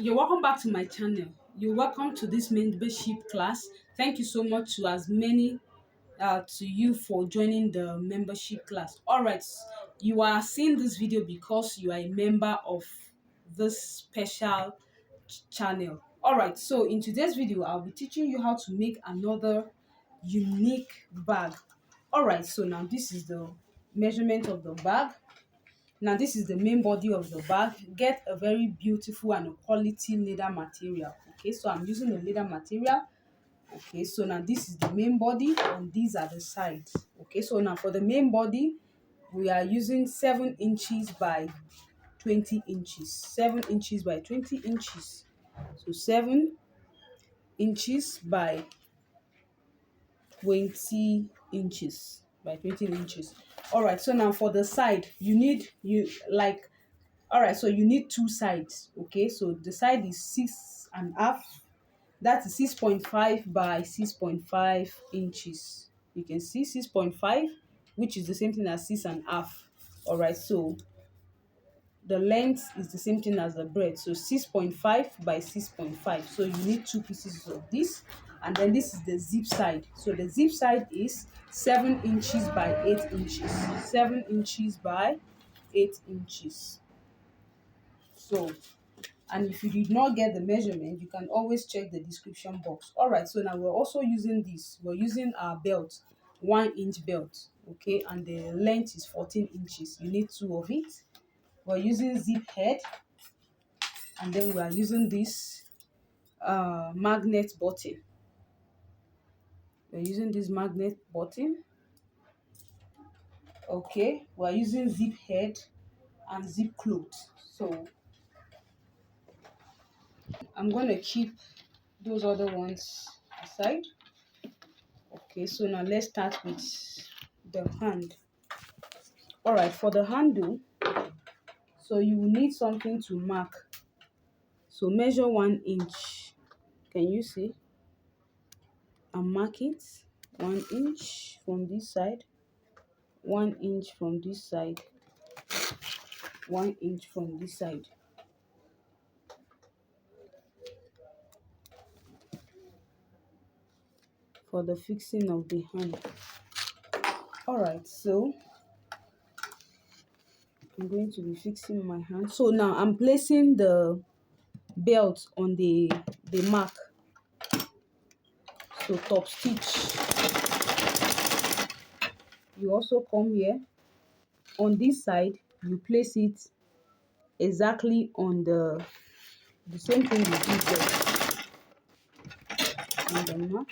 You're welcome back to my channel. You're welcome to this membership class. Thank you so much to as many to you for joining the membership class. All right, you are seeing this video because you are a member of this special channel. All right, so in today's video, I'll be teaching you how to make another unique bag. All right, so now this is the measurement of the bag. Now this is the main body of the bag. Get a very beautiful and a quality leather material. Okay, so I'm using a leather material. Okay, so now this is the main body and these are the sides. Okay, so now for the main body, we are using 7 inches by 20 inches. 7 inches by 20 inches. So 7 inches by 20 inches by 20 inches. All right, so now for the side, you need all right, so you need two sides. Okay, so the side is 6.5. That is 6.5 by 6.5 inches. You can see 6.5, which is the same thing as 6.5. All right, so the length is the same thing as the breadth, so 6.5 by 6.5. So you need two pieces of this, and then this is the zip side. So the zip side is 7 inches by 8 inches. 7 inches by 8 inches. So, and if you did not get the measurement, you can always check the description box. All right, so now we're also using this. We're using our belt, 1-inch belt. Okay, and the length is 14 inches. You need two of it. We're using zip head, and then we are using this magnet button. We're using this magnet button. Okay, we're using zip head and zip close. So I'm going to keep those other ones aside. Okay, so now let's start with the hand. All right, for the handle, so you will need something to mark. So measure 1 inch. Can you see? And mark it 1 inch from this side, 1 inch from this side, 1 inch from this side. For the fixing of the hand. All right, so I'm going to be fixing my hand. So now I'm placing the belt on the mark. So top stitch. You also come here on this side, you place it exactly on the same thing you did there on the mark.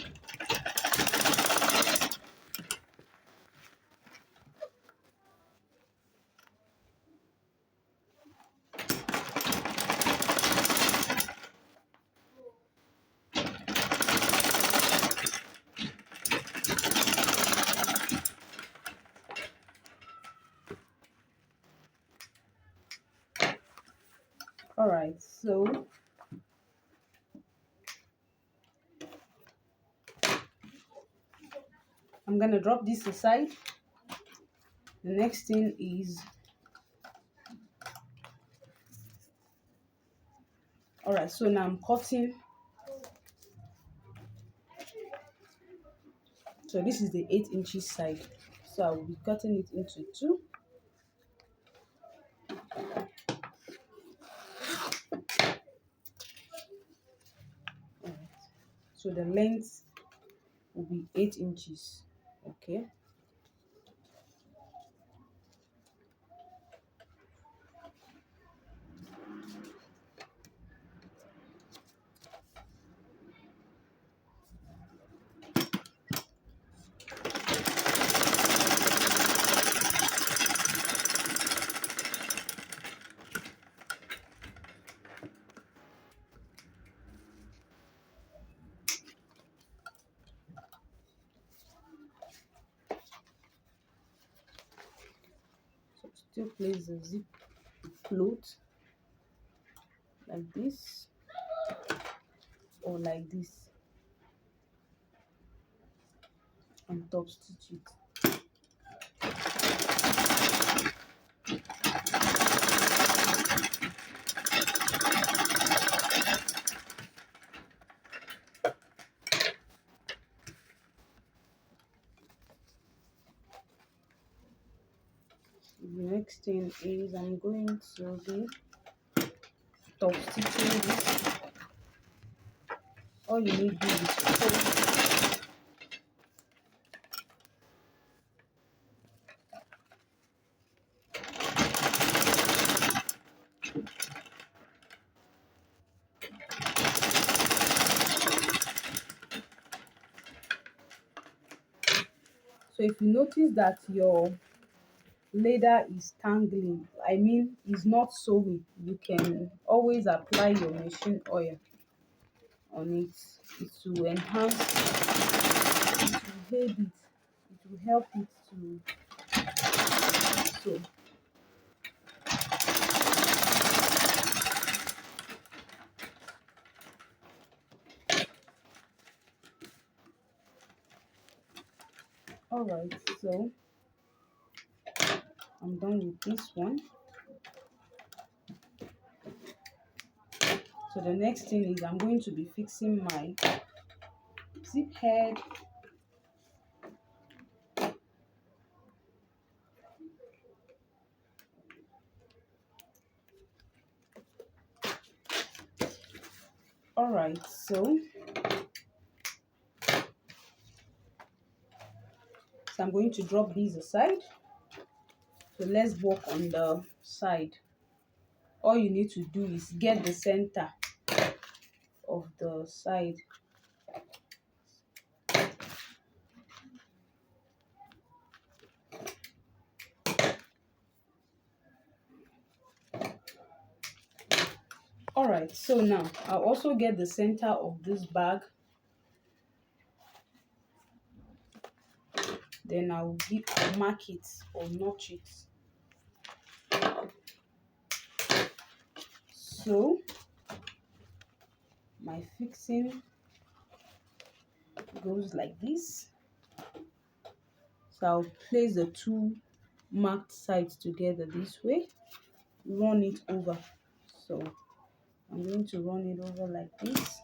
All right, so I'm gonna drop this aside. The next thing is, all right, so now I'm cutting. So this is the 8 inches side, so I will be cutting it into two. All right. So the length will be 8 inches. Okay, so still place the zip float like this or like this and top stitch it. thing is I'm going to be top stitching this. All you need to do is fold. So if you notice that your leather is tangling, I mean is not sewing, you can always apply your machine oil on it. It will enhance, it will aid it, it will help it to sew. All right, so I'm done with this one. So the next thing is I'm going to be fixing my zip head. All right, so I'm going to drop these aside. So let's work on the side. All you need to do is get the center of the side. All right, so now I'll also get the center of this bag. Then I'll mark it or notch it. So my fixing goes like this. So I'll place the two marked sides together this way, run it over. So I'm going to run it over like this.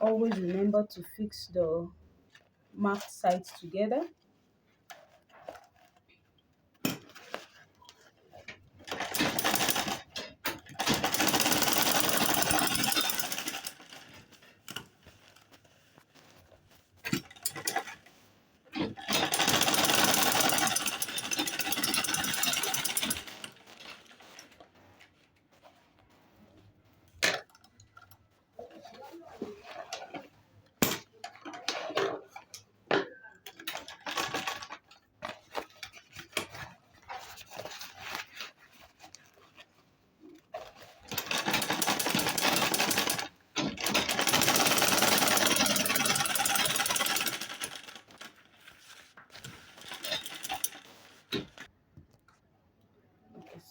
Always remember to fix the marked sides together.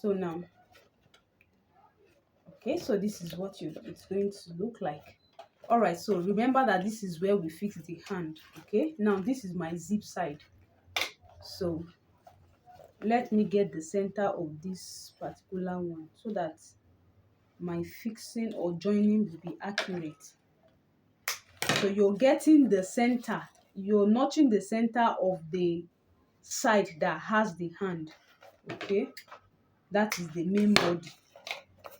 So now, okay, so this is what it's going to look like. All right, so remember that this is where we fix the hand. Okay, now this is my zip side. So let me get the center of this particular one so that my fixing or joining will be accurate. So you're getting the center, you're notching the center of the side that has the hand. Okay, that is the main body.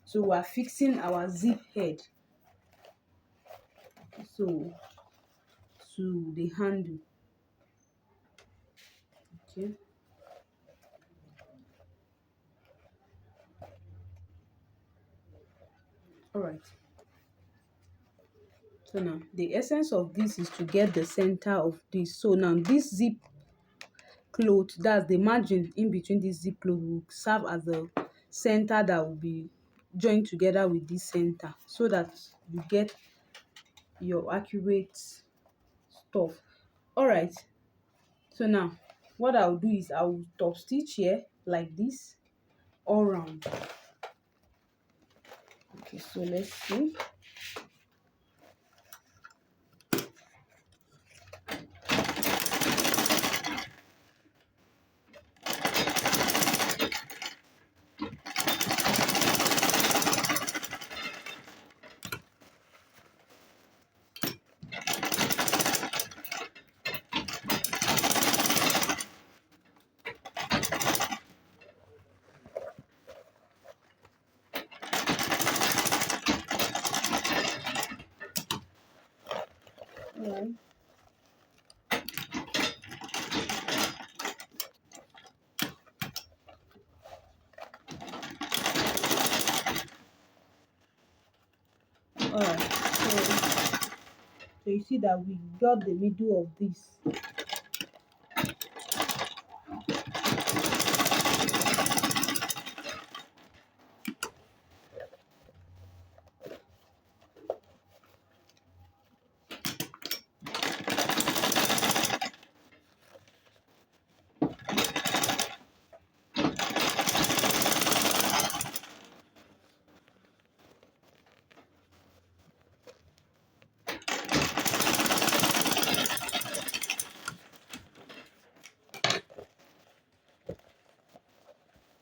So we're fixing our zip head, so to the handle. Okay, all right. So now the essence of this is to get the center of this. So now this zip cloth, that's the margin in between this zip cloth, will serve as the center that will be joined together with this center, so that you get your accurate stuff. All right, so now what I'll do is I'll top stitch here like this all round. Okay, so let's see. All right. All right, so you see that we got the middle of this.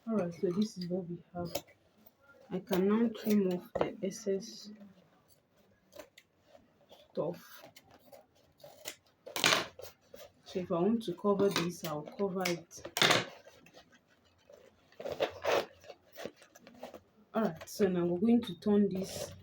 All right, so this is what we have. I can now trim off the excess stuff. So if I want to cover this, I'll cover it. All right, so now we're going to turn this.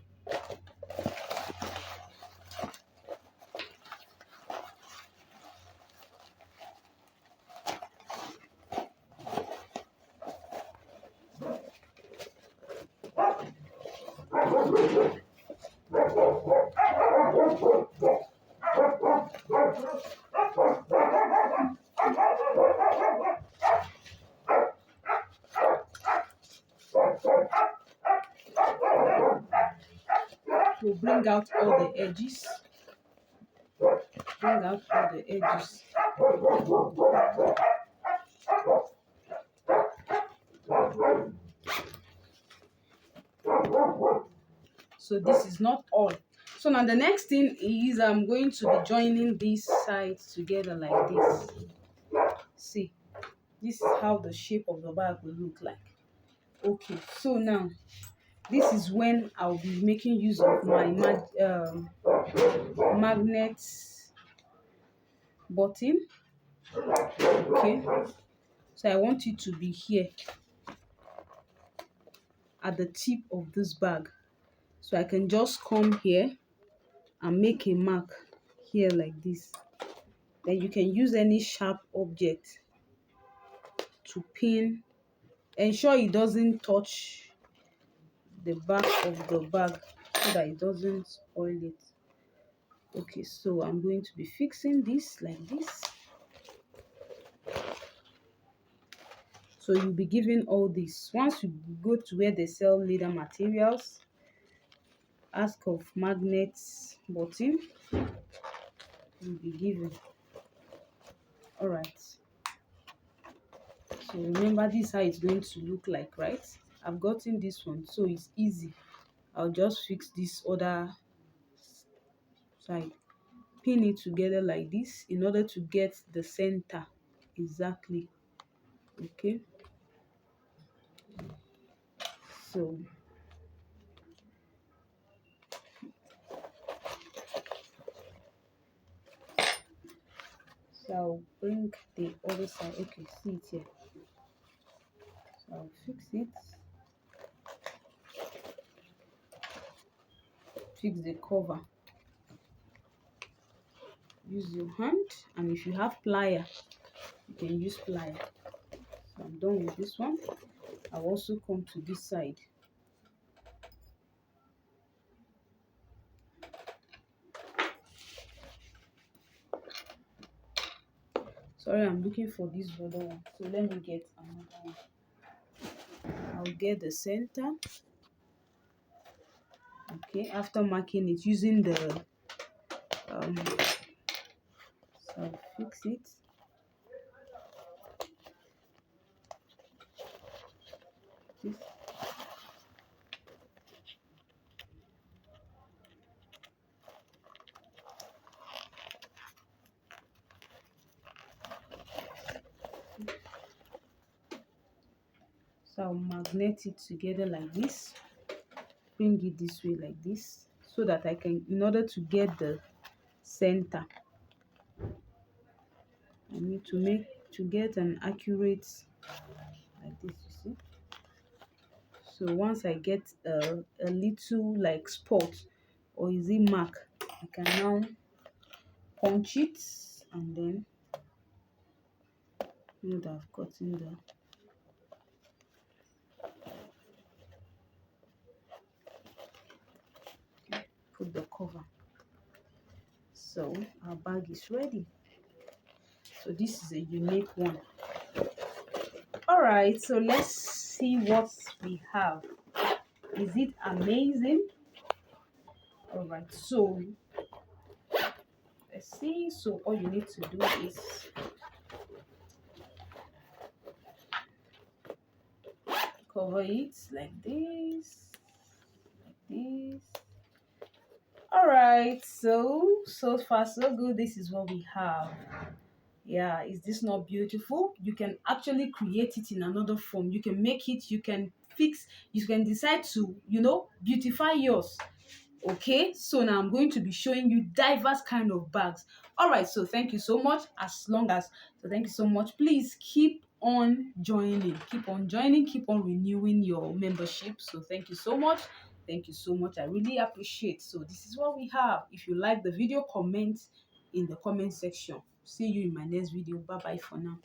We'll bring out all the edges. Bring out all the edges. So this is not all. So now the next thing is I'm going to be joining these sides together like this. See, this is how the shape of the bag will look like. Okay, so now this is when I'll be making use of my magnet button. Okay, so I want it to be here at the tip of this bag. So I can just come here and make a mark here like this. Then you can use any sharp object to pin. Ensure it doesn't touch the back of the bag so that it doesn't spoil it. Okay, so I'm going to be fixing this like this. So you'll be given all this. Once you go to where they sell leather materials, ask of magnets button, you'll be given. All right, so remember, this is how it's going to look like, right? I've gotten this one, so it's easy. I'll just fix this other side, pin it together like this in order to get the center exactly. Okay, so I'll bring the other side. Okay, see it here. So I'll fix it, fix the cover. Use your hand, and if you have plier, you can use plier. So I'm done with this one. I'll also come to this side. Sorry, I'm looking for this other one. So let me get another one. I'll get the center. Okay, after marking it using the so I'll fix it. This. So I'll magnet it together like this. Bring it this way like this, so that I can, in order to get the center, I need to get an accurate like this, you see. So once I get a little like spot or is it mark, I can now punch it, and then you would have gotten the put the cover. So our bag is ready. So this is a unique one. All right, so let's see what we have. Is it amazing? All right, so let's see. So all you need to do is cover it like this, like this. All right, so far so good. This is what we have. Yeah, is this not beautiful? You can actually create it in another form. You can make it, you can fix, you can decide to, beautify yours. Okay, so now I'm going to be showing you diverse kind of bags. All right, so thank you so much. So thank you so much. Please keep on joining, keep on renewing your membership. So thank you so much. Thank you so much. I really appreciate. So this is what we have. If you like the video, comment in the comment section. See you in my next video. Bye bye for now.